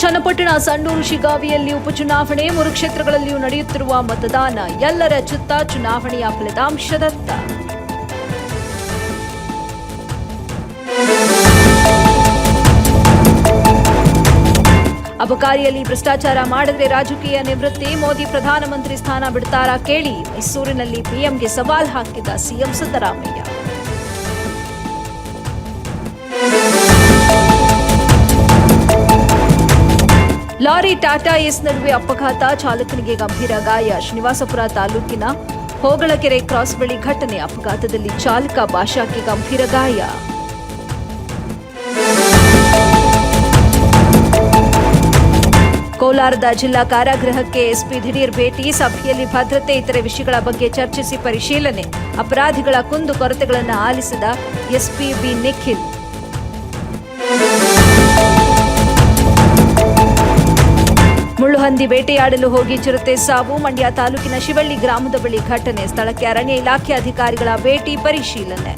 ಚನ್ನಪಟ್ಟಣ ಸಂಡೂರು ಶಿಗಾವಿಯಲ್ಲಿ ಉಪಚುನಾವಣೆ 3 ಕ್ಷೇತ್ರಗಳಲ್ಲಿಯೂ ನಡೆಯುತ್ತಿರುವ ಮತದಾನ ಎಲ್ಲರ ಚಿತ್ತ ಚುನಾವಣೆಯ ಫಲಿತಾಂಶದತ್ತ. ಅಬಕಾರಿಯಲ್ಲಿ ಭ್ರಷ್ಟಾಚಾರ ಮಾಡಿದ್ರೆ ರಾಜಕೀಯ ನಿವೃತ್ತಿ, ಮೋದಿ ಪ್ರಧಾನಮಂತ್ರಿ ಸ್ಥಾನ ಬಿಡ್ತಾರಾ ಕೇಳಿ, ಮೈಸೂರಿನಲ್ಲಿ ಪಿಎಂಗೆ ಸವಾಲ್ ಹಾಕಿದ ಸಿಎಂ ಸಿದ್ದರಾಮಯ್ಯ. ಲಾರಿ ಟಾಟಾ ಏಸ್ ನಡುವೆ ಅಪಘಾತ, ಚಾಲಕನಿಗೆ ಗಂಭೀರ ಗಾಯ. ಶ್ರೀನಿವಾಸಪುರ ತಾಲೂಕಿನ ಹೋಗಳಕೆರೆ ಕ್ರಾಸ್ ಬಳಿ ಘಟನೆ, ಅಪಘಾತದಲ್ಲಿ ಚಾಲಕ ಭಾಷಾಕ್ಕೆ ಗಂಭೀರ ಗಾಯ. ಕೋಲಾರದ ಜಿಲ್ಲಾ ಕಾರಾಗೃಹಕ್ಕೆ ಎಸ್ಪಿ ದಿಢೀರ್ ಭೇಟಿ, ಸಭೆಯಲ್ಲಿ ಭದ್ರತೆ ಇತರೆ ವಿಷಯಗಳ ಬಗ್ಗೆ ಚರ್ಚಿಸಿ ಪರಿಶೀಲನೆ. ಅಪರಾಧಿಗಳ ಕುಂದು ಕೊರತೆಗಳನ್ನು ಆಲಿಸಿದ ಎಸ್ಪಿ ಬಿ ನಿಖಿಲ್. ಮುಳ್ಳುಹಂದಿ ಬೇಟೆಯಾಡಲು ಹೋಗಿ ಚಿರತೆ ಸಾವು, ಮಂಡ್ಯ ತಾಲೂಕಿನ ಶಿವಳ್ಳಿ ಗ್ರಾಮದ ಬಳಿ ಘಟನೆ, ಸ್ಥಳಕ್ಕೆ ಅರಣ್ಯ ಇಲಾಖೆ ಅಧಿಕಾರಿಗಳ ಭೇಟಿ ಪರಿಶೀಲನೆ.